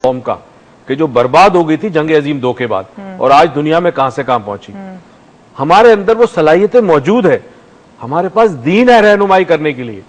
कौम का कि जो बर्बाद हो गई थी जंग अजीम 2 के बाद और आज दुनिया में कहां से कहां पहुंची। हमारे अंदर वो सलाहियतें मौजूद है, हमारे पास दीन है रहनुमाई करने के लिए,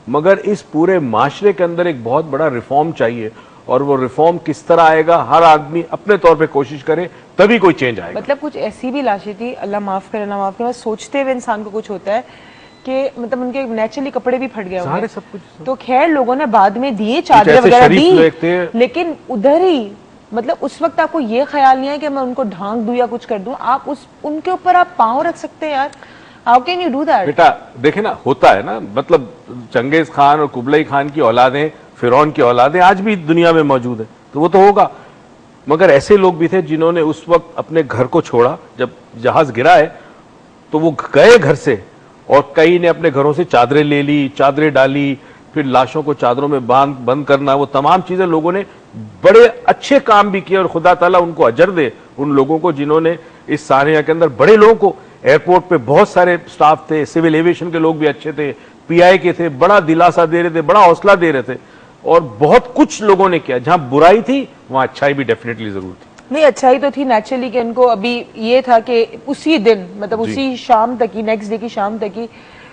मगर इस पूरे माशरे के अंदर एक बहुत बड़ा रिफॉर्म चाहिए और वो रिफॉर्म किस तरह आएगा, हर आदमी अपने तौर पे कोशिश करे तभी कोई चेंज आएगा। मतलब कुछ ऐसी भी लाशें थी, अल्लाह माफ करे ना माफ करे, सोचते हुए इंसान को कुछ होता है कि मतलब उनके नेचुरली कपड़े भी फट गए होंगे, सब कुछ तो खैर लोगों ने बाद में दिए, चादरें वगैरह दी, लेकिन उधर ही मतलब उस वक्त आपको ये ख्याल नहीं है कि मैं उनको ढांक दूं या कुछ कर दूं, आप उनके ऊपर आप पांव रख सकते हैं यार, how can you do that? बेटा देखे ना, होता है ना, मतलब चंगेज खान और कुबलई खान की औलादें, फिरौन की औलादें आज भी दुनिया में मौजूद है, तो वो तो होगा। मगर ऐसे लोग भी थे जिन्होंने उस वक्त अपने घर को छोड़ा, जब जहाज गिरा है तो वो गए घर से, और कई ने अपने घरों से चादरें ले ली, चादरें डाली, फिर लाशों को चादरों में बंद करना, वो तमाम चीजें लोगों ने बड़े अच्छे काम भी किए और खुदा ताला उनको अजर दे उन लोगों को जिन्होंने इस सानिया के अंदर बड़े लोगों को, एयरपोर्ट पे बहुत सारे स्टाफ थे, सिविल एविएशन के लोग भी अच्छे थे, पीआई के थे, बड़ा दिलासा दे रहे थे, बड़ा हौसला दे रहे थे, और बहुत कुछ लोगों ने किया। जहां बुराई थी वहां अच्छाई भी डेफिनेटली जरूर थी। नहीं, अच्छाई तो थी नेचुरली कि इनको अभी ये था कि उसी दिन मतलब उसी शाम तक ही, नेक्स्ट डे की शाम तक ही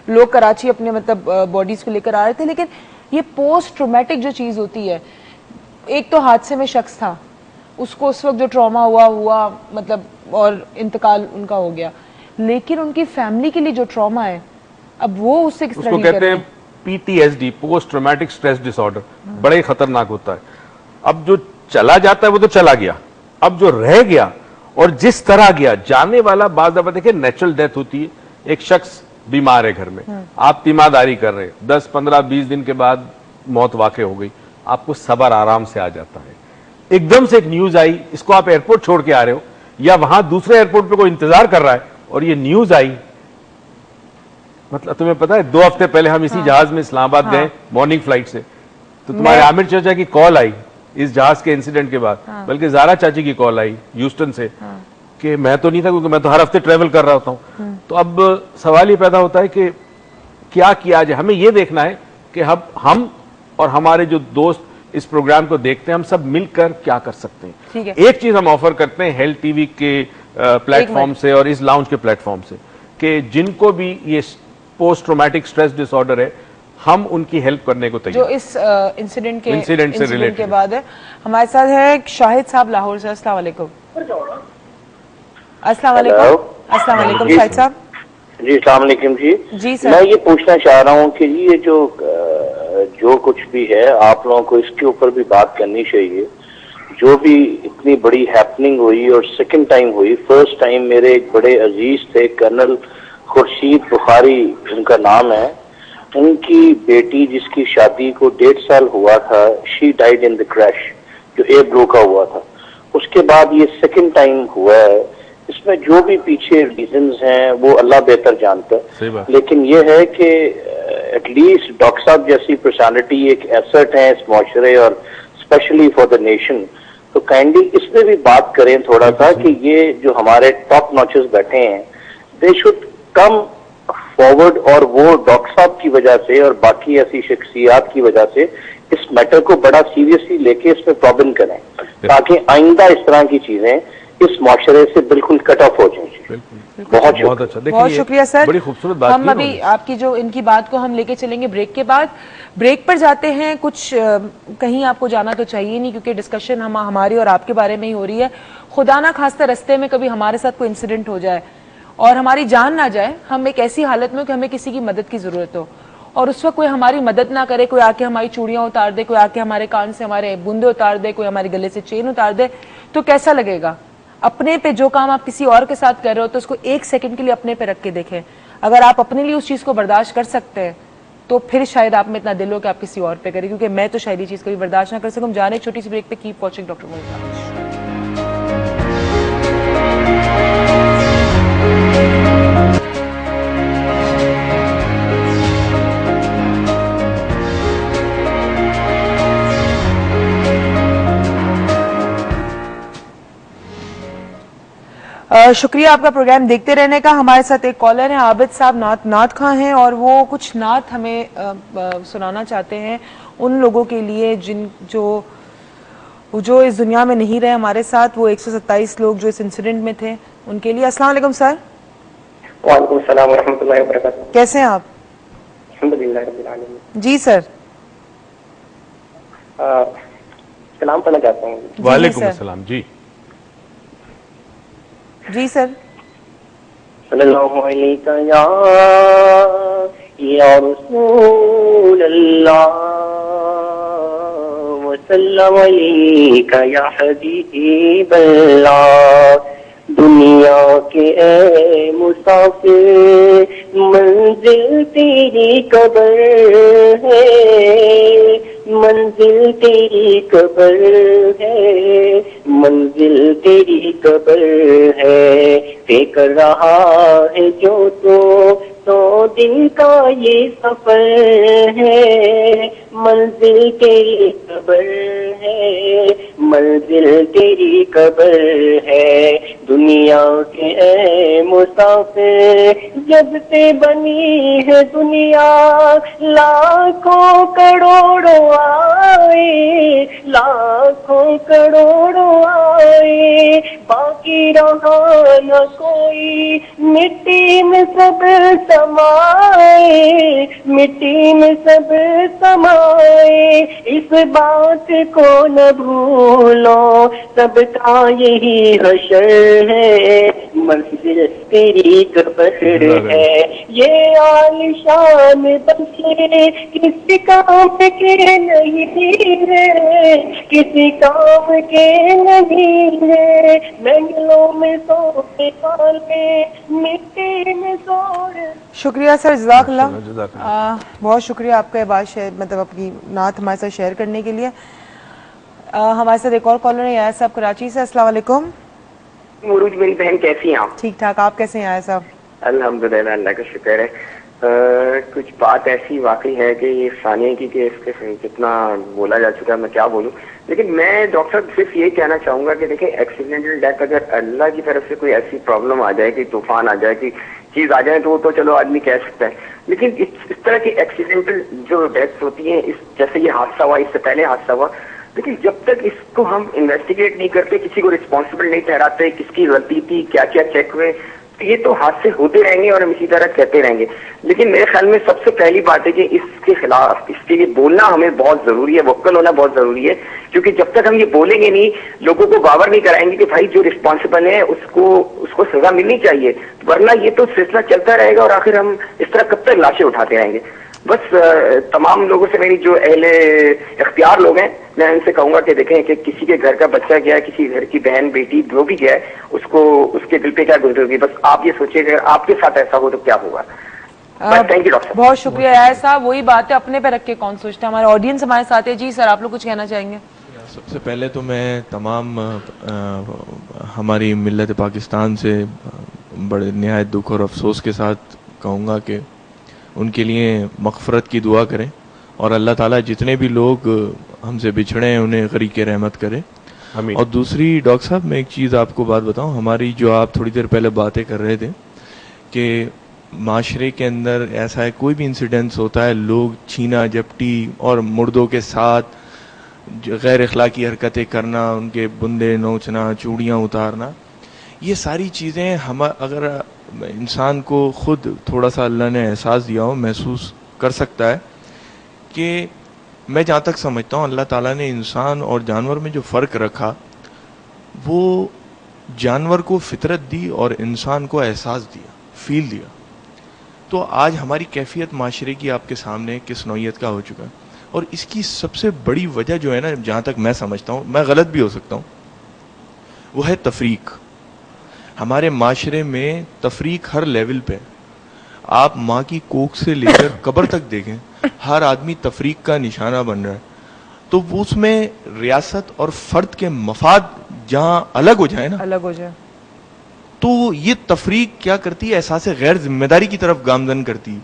लोग कराची अपने मतलब बॉडीज को लेकर आ रहे थे, लेकिन ये पोस्ट ट्रोमेटिक जो चीज होती है, एक तो हादसे में शख्स था, उसको उस वक्त जो ट्रॉमा हुआ मतलब और इंतकाल उनका हो गया, लेकिन उनकी फैमिली के लिए जो ट्रॉमा है अब वो उससे किस तरह कहते हैं PTSD, post traumatic stress disorder, बड़ा ही खतरनाक होता है। अब जो चला जाता है वो तो चला गया, अब जो रह गया और जिस तरह गया, जाने वाला बात देखिए नेचुरल डेथ होती है, एक शख्स बीमार है घर में, आप तीमारदारी कर रहे, 10, 15, 20 दिन के बाद मौत वाक़ई हो गई, आपको सब्र आराम से आ जाता है। एकदम से एक न्यूज आई, इसको आप एयरपोर्ट छोड़ के आ रहे हो या वहां दूसरे एयरपोर्ट पे कोई इंतजार कर रहा है और ये न्यूज आई, मतलब तुम्हें पता है 2 हफ्ते पहले हम इसी जहाज में इस्लामाबाद गए मॉर्निंग फ्लाइट से, तो तुम्हारे आमिर चाचा की कॉल आई इस जहाज के इंसिडेंट के बाद, बल्कि ज़ारा चाची की कॉल आई ह्यूस्टन से कि मैं तो नहीं था क्योंकि मैं तो हर हफ्ते ट्रेवल कर रहा होता हूं। तो अब सवाल ये पैदा होता है कि क्या किया जाए। हमें ये देखना है कि हम और हमारे जो दोस्त इस प्रोग्राम को देखते हैं, हम सब मिलकर क्या कर सकते हैं। एक चीज हम ऑफर करते हैं हेल्थ टीवी के प्लेटफॉर्म से और इस लाउंज के प्लेटफॉर्म से कि जिनको भी ये पोस्ट ट्रॉमेटिक स्ट्रेस डिसऑर्डर है, हम उनकी हेल्प करने को तैयार। जो इस इंसिडेंट से रिलेटेड के बाद है, हमारे साथ है शाहिद साहब लाहौर से। अस्सलाम वालेकुम। अस्सलाम वालेकुम। अस्सलाम वालेकुम शाहिद साहब। जी अस्सलाम वालेकुम। जी सर, मैं ये पूछना चाह रहा हूँ कि ये जो कुछ भी है, आप लोगों को इसके ऊपर भी बात करनी चाहिए। जो भी इतनी बड़ी हैपनिंग हुई और सेकंड टाइम हुई, फर्स्ट टाइम मेरे एक बड़े अजीज थे कर्नल खुर्शीद बुखारी उनका नाम है, उनकी बेटी जिसकी शादी को 1.5 साल हुआ था, she died in the crash जो एयर ब्लो का हुआ था। उसके बाद ये सेकंड टाइम हुआ है। इसमें जो भी पीछे रीजंस हैं वो अल्लाह बेहतर जानता है, लेकिन ये है कि एटलीस्ट डॉक्टर साहब जैसी पर्सनालिटी एक एसेट है इस माशरे और स्पेशली फॉर द नेशन, तो काइंडली इसमें भी बात करें थोड़ा सा कि ये जो हमारे टॉप नॉचेस बैठे हैं, दे शुड कम फॉरवर्ड और वो डॉक्टर साहब की वजह से और बाकी ऐसी शख्सियात की वजह से इस मैटर को बड़ा सीरियसली लेके इसमें प्रॉब्लम करें, ताकि आइंदा इस तरह की चीजें इस माशरे से बिल्कुल कट ऑफ हो जाए। बहुत अच्छा, बहुत शुक्रिया सर। बड़ी खूबसूरत बात। हम अभी आपकी जो इनकी बात को हम लेके चलेंगे ब्रेक के बाद। ब्रेक पर जाते हैं, कुछ कहीं आपको जाना तो चाहिए नहीं क्योंकि डिस्कशन हमारी और आपके बारे में ही हो रही है। खुदा ना खास्ता रास्ते में कभी हमारे साथ कोई इंसिडेंट हो जाए और हमारी जान ना जाए, हम एक ऐसी हालत में कि हमें किसी की मदद की जरूरत हो और उस वक्त कोई हमारी मदद ना करे, कोई आके हमारी चूड़ियां उतार दे, कोई आके हमारे कान से हमारे बूंदे उतार दे, कोई हमारे गले से चेन उतार दे, तो कैसा लगेगा? अपने पे जो काम आप किसी और के साथ कर रहे हो तो उसको 1 सेकंड के लिए अपने पे रख के देखें। अगर आप अपने लिए उस चीज को बर्दाश्त कर सकते हैं तो फिर शायद आप में इतना दिल हो कि आप किसी और पे करें, क्योंकि मैं तो शायद ये चीज कभी बर्दाश्त ना कर सकूं। जाने छोटी सी ब्रेक पे, कीप वॉचिंग डॉक्टर मोइनुद्दीन। शुक्रिया आपका प्रोग्राम देखते रहने का। हमारे साथ एक कॉलर है आबिद साहब नाथ खां हैं और वो कुछ नात हमें सुनाना चाहते हैं उन लोगों के लिए जो वो जो इस दुनिया में नहीं रहे हमारे साथ, वो 127 लोग जो इस इंसिडेंट में थे, उनके लिए। अस्सलाम वालेकुम सर। वालेकुम सलाम व रहमतुल्लाहि व बरकातहू। कैसे हैं आप? अल्हम्दुलिल्लाह रब्बिल आलमीन। जी सर। सलाम पढ़ना चाहता हूँ। वालेकुम अस्सलाम। जी जी सर। सल्लल्लाहु अलैहि या रसूल अल्लाह व सल्लम अलैका या हबीब अल्लाह। दुनिया के ए मुसाफिर मंजिल तेरी कब्र है, मंजिल तेरी कब्र है, मंजिल तेरी कब्र है। फेंक रहा है जो तो दिन का ये सफर है, मंजिल तेरी कब्र है, मंजिल तेरी कब्र है। दुनिया के ए मुसाफिर जब से बनी है दुनिया, लाखों करोड़ों आए, लाखों करोड़ों आए, बाकी रहा न कोई, मिट्टी में सब समाए, मिट्टी में सब समाए। इस बात को न भूलो, सबका यही हशर है, मंजिल तेरी कब्र है। ये आलिशान बंगले किसी काम के नहीं है, किसी काम के नहीं है। महलों में सोने वाले मिट्टी में सोने। शुक्रिया सर, जज़ाकल्लाह। बहुत शुक्रिया आपका ये बात शेयर, मतलब अपनी नात हमारे साथ शेयर करने के लिए। हमारे साथ एक और कॉलर है यार साहब कराची से। अस्सलाम वालेकुम। मुरूज मेरी बहन, कैसी हैं आप? ठीक ठाक, आप कैसे हैं यार साहब? अल्हम्दुलिल्लाह, अल्लाह का शुक्र है। कुछ बात ऐसी वाकई है कि ये सानिया की केस के जितना बोला जा चुका है मैं क्या बोलूं, लेकिन मैं डॉक्टर साहब सिर्फ ये कहना चाहूंगा कि देखिए एक्सीडेंटल डेथ अगर अल्लाह की तरफ से कोई ऐसी प्रॉब्लम आ जाए कि तूफान आ जाए कि चीज आ जाए तो चलो आदमी कह सकता है, लेकिन इस तरह की एक्सीडेंटल जो डेथ्स होती है, इस जैसे ये हादसा हुआ, इससे पहले हादसा हुआ, लेकिन जब तक इसको हम इन्वेस्टिगेट नहीं करते, किसी को रिस्पॉन्सिबल नहीं ठहराते, किसकी गलती थी, क्या क्या चेक हुए, ये तो हादसे होते रहेंगे और हम इसी तरह कहते रहेंगे। लेकिन मेरे ख्याल में सबसे पहली बात है कि इसके खिलाफ, इसके लिए बोलना हमें बहुत जरूरी है, वोकल होना बहुत जरूरी है, क्योंकि जब तक हम ये बोलेंगे नहीं, लोगों को बावर नहीं कराएंगे कि भाई जो रिस्पॉन्सिबल है उसको सजा मिलनी चाहिए, वरना ये तो सिलसिला चलता रहेगा और आखिर हम इस तरह कब तक लाशें उठाते रहेंगे। बस तमाम लोगों से मेरी जो अहले इख्तियार लोग हैं, मैं उनसे कहूंगा कि देखें कि किसी के घर का बच्चा गया है, किसी घर की बहन बेटी जो भी गया है, उसको उसके दिल पे क्या गुजरेगी, बस आप ये सोचिए आपके साथ ऐसा हो तो क्या होगा। Thank you doctor. बहुत शुक्रिया यार साहब। वही बात है, अपने पे रख के कौन सोचता है। हमारे ऑडियंस हमारे साथ है। जी सर, आप लोग कुछ कहना चाहेंगे? सबसे पहले तो मैं तमाम हमारी मिल्लत पाकिस्तान से बड़े निहायत दुख और अफसोस के साथ कहूँगा कि उनके लिए मग़फ़रत की दुआ करें और अल्लाह ताला जितने भी लोग हमसे बिछड़े हैं उन्हें ग़रीक़े रहमत करे। और दूसरी डॉक्टर साहब, मैं एक चीज़ आपको बात बताऊं, हमारी जो आप थोड़ी देर पहले बातें कर रहे थे कि माशरे के अंदर ऐसा है, कोई भी इंसिडेंस होता है, लोग छीना झपटी और मुर्दों के साथ गैर अखलाकी हरकतें करना, उनके बुंदे नोचना, चूड़ियाँ उतारना, ये सारी चीज़ें हम अगर इंसान को खुद थोड़ा सा अल्लाह ने एहसास दिया हो, महसूस कर सकता है कि मैं जहाँ तक समझता हूँ अल्लाह ताला ने इंसान और जानवर में जो फ़र्क रखा, वो जानवर को फितरत दी और इंसान को एहसास दिया, फील दिया। तो आज हमारी कैफियत माशरे की आपके सामने किस नौइयत का हो चुका है, और इसकी सबसे बड़ी वजह जो है ना, जहाँ तक मैं समझता हूँ, मैं गलत भी हो सकता हूँ, वो है तफरीक। हमारे माशरे में तफरीक हर लेवल पे। आप माँ की कोख से लेकर कब्र तक देखें, हर आदमी तफरीक का निशाना बन रहा है। तो उसमें रियासत और फर्द के मफाद जहाँ अलग हो जाए ना, अलग हो जाए, तो ये तफरीक क्या करती है, एहसास गैर जिम्मेदारी की तरफ गामजन करती है।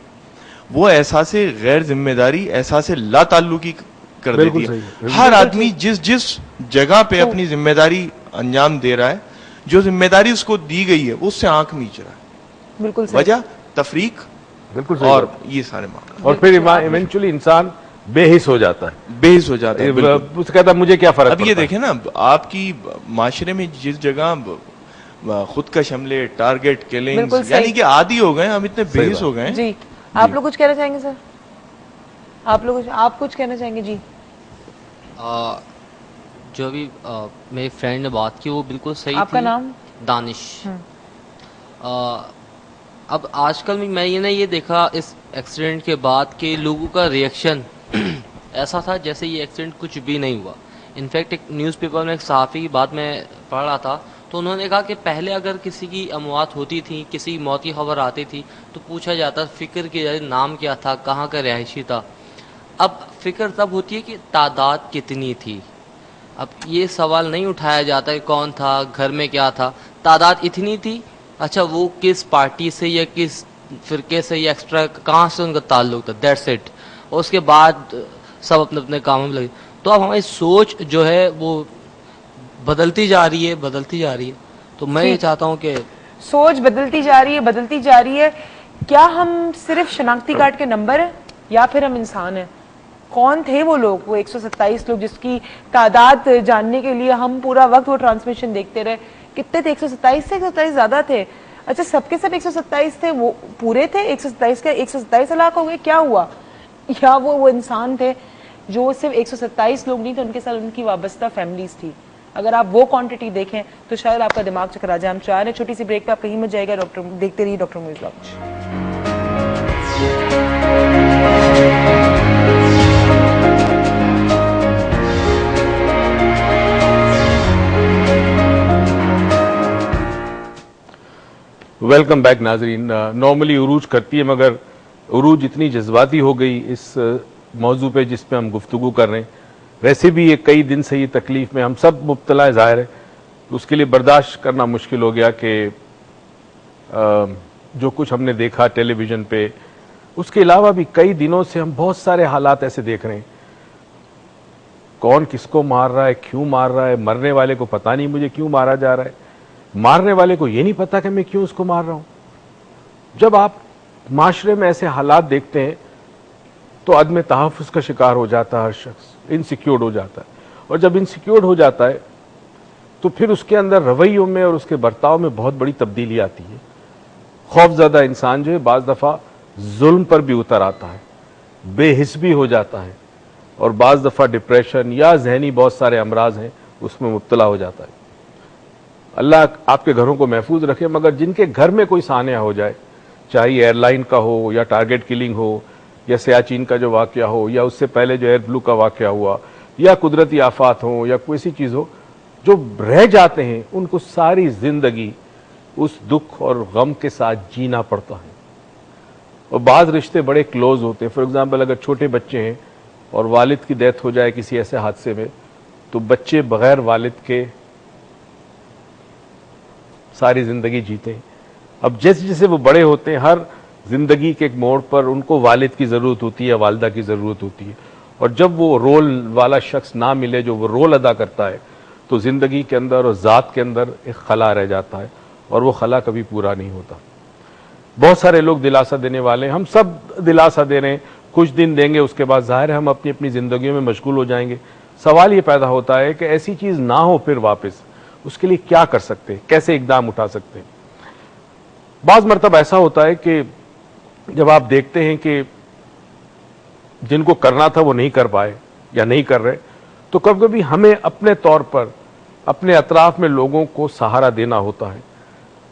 वो एहसास गैर जिम्मेदारी एहसास ला ताल्लुकी कर देती है। हर आदमी जिस जिस जगह पे अपनी जिम्मेदारी अंजाम दे रहा है, जो जिम्मेदारी उसको दी गई है, वो उससे आंख मीच रहा है। बिल्कुल वजह तफरीक, बिल्कुल और ये सारे मामले। और फिर इवेंचुअली इंसान बेहिस हो जाता है, बेहिस हो जाता है। उससे कहता है मुझे क्या फर्क अब ये देखें ना, आपकी माशरे में जिस जगह खुद का शमले, टारगेट किलिंग, यानी कि आदी हो गए, हम इतने बेहिस हो गए। जी, आप लोग कुछ कहना चाहेंगे सर? आप कुछ कहना चाहेंगे? जी, जो अभी मेरे फ्रेंड ने बात की वो बिल्कुल सही थी। आपका नाम? दानिश। अब आजकल मैं ये देखा इस एक्सीडेंट के बाद के लोगों का रिएक्शन ऐसा था जैसे ये एक्सीडेंट कुछ भी नहीं हुआ। इनफैक्ट एक न्यूज़पेपर में एक सहाफ़ी की बात मैं पढ़ रहा था, तो उन्होंने कहा कि पहले अगर किसी की अमवात होती थी, किसी की मौत की खबर आती थी, तो पूछा जाता, फिक्र किया जाता, नाम क्या था, कहाँ का रहायशी था। अब फिक्र तब होती है कि तादाद कितनी थी। अब ये सवाल नहीं उठाया जाता है कौन था, घर में क्या था, तादाद इतनी थी, अच्छा वो किस पार्टी से या किस फिरके से या एक्स्ट्रा कहाँ से उनका ताल्लुक था, दैट्स इट। और उसके बाद सब अपने अपने कामों में लगे। तो अब हमारी सोच जो है वो बदलती जा रही है। तो मैं ये चाहता हूँ कि सोच बदलती जा रही है। क्या हम सिर्फ शनाख्ती कार्ड के नंबर है या फिर हम इंसान हैं? कौन थे वो लोग, वो 127 लोग जिसकी तादाद जानने के लिए हम पूरा वक्त वो ट्रांसमिशन देखते रहे? कितने थे? 127 थे? 127 ज्यादा थे? अच्छा, सबके सब 127 थे? वो पूरे थे 127 के 127 हलाक हो गए? क्या हुआ? या वो इंसान थे जो सिर्फ 127 लोग नहीं थे, उनके साथ उनकी वाबस्ता फैमिलीज थी? अगर आप वो क्वांटिटी देखें तो शायद आपका दिमाग चकरा जाए। हम चाह रहे हैं छोटी सी ब्रेक पे, आप कहीं मत जाएगा। डॉक्टर देखते रहिए doctor Moiz launch. Welcome back नाजरीन। नॉर्मली उरूज करती है, मगर उरूज इतनी जज्बाती हो गई इस मौजू पे जिस पे हम गुफ्तगू कर रहे हैं। वैसे भी ये कई दिन से ये तकलीफ में हम सब मुब्तला है, ज़ाहिर है, उसके लिए बर्दाश्त करना मुश्किल हो गया कि जो कुछ हमने देखा टेलीविज़न पे, उसके अलावा भी कई दिनों से हम बहुत सारे हालात ऐसे देख रहे हैं। कौन किसको मार रहा है, क्यों मार रहा है, मरने वाले को पता नहीं मुझे क्यों मारा जा रहा है, मारने वाले को ये नहीं पता कि मैं क्यों उसको मार रहा हूं। जब आप माशरे में ऐसे हालात देखते हैं तो अदम तहफ़्फ़ुज़ का शिकार हो जाता है हर शख्स, इनसिक्योर्ड हो जाता है। और जब इनसिक्योर्ड हो जाता है तो फिर उसके अंदर रवैयों में और उसके बर्ताव में बहुत बड़ी तब्दीली आती है। खौफज़दा इंसान जो है बाज़ दफ़ा जुल्म पर भी उतर आता है, बेहिस भी हो जाता है, और बाज़ दफ़ा डिप्रेशन या जहनी बहुत सारे अमराज हैं उसमें मुब्तला हो जाता है। अल्लाह आपके घरों को महफूज रखे, मगर जिनके घर में कोई सानिया हो जाए, चाहे एयरलाइन का हो या टारगेट किलिंग हो या सियाचिन का जो वाक़या हो या उससे पहले जो एयर ब्लू का वाक़या हुआ या कुदरती आफात हो या कोई ऐसी चीज़ हो, जो रह जाते हैं उनको सारी ज़िंदगी उस दुख और गम के साथ जीना पड़ता है। और बाज़ रिश्ते बड़े क्लोज होते हैं। फॉर एग्ज़ाम्पल, अगर छोटे बच्चे हैं और वालिद की डेथ हो जाए किसी ऐसे हादसे में, तो बच्चे बग़ैर वालिद के सारी ज़िंदगी जीते हैं। अब जैसे जैसे वो बड़े होते हैं, हर ज़िंदगी के एक मोड़ पर उनको वालिद की ज़रूरत होती है, वालिदा की ज़रूरत होती है। और जब वो रोल वाला शख्स ना मिले जो वो रोल अदा करता है, तो ज़िंदगी के अंदर और ज़ात के अंदर एक खला रह जाता है और वो खला कभी पूरा नहीं होता। बहुत सारे लोग दिलासा देने वाले हैं, हम सब दिलासा दे रहे हैं, कुछ दिन देंगे, उसके बाद ज़ाहिर है हम अपनी अपनी ज़िंदगियों में मशगूल हो जाएंगे। सवाल ये पैदा होता है कि ऐसी चीज़ ना हो फिर वापस, उसके लिए क्या कर सकते हैं, कैसे इकदाम उठा सकते हैं। बाज़ मरतब ऐसा होता है कि जब आप देखते हैं कि जिनको करना था वो नहीं कर पाए या नहीं कर रहे, तो कभी कभी हमें अपने तौर पर अपने अतराफ में लोगों को सहारा देना होता है,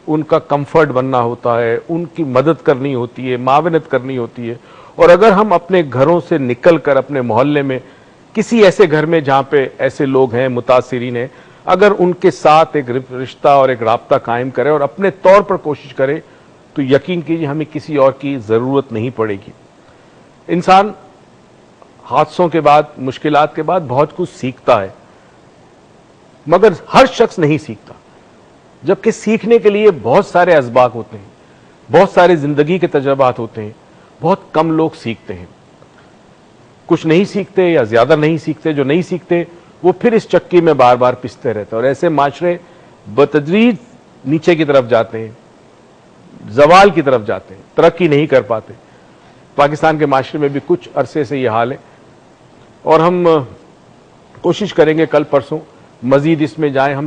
उनका कंफर्ट बनना होता है, उनकी मदद करनी होती है, मावनत करनी होती है। और अगर हम अपने घरों से निकल कर अपने मोहल्ले में किसी ऐसे घर में जहाँ पे ऐसे लोग हैं, मुतासिरीन हैं, अगर उनके साथ एक रिश्ता और एक राब्ता कायम करें और अपने तौर पर कोशिश करें, तो यकीन कीजिए हमें किसी और की ज़रूरत नहीं पड़ेगी। इंसान हादसों के बाद, मुश्किलात के बाद बहुत कुछ सीखता है, मगर हर शख्स नहीं सीखता। जबकि सीखने के लिए बहुत सारे असबाब होते हैं, बहुत सारे ज़िंदगी के तजर्बात होते हैं, बहुत कम लोग सीखते हैं। कुछ नहीं सीखते या ज़्यादा नहीं सीखते। जो नहीं सीखते वो फिर इस चक्की में बार बार पिसते रहते हैं और ऐसे माशरे बतदरीज नीचे की तरफ जाते हैं, जवाल की तरफ जाते हैं, तरक्की नहीं कर पाते। पाकिस्तान के माशरे में भी कुछ अरसे से ये हाल है। और हम कोशिश करेंगे कल परसों मजीद इसमें जाएं हम।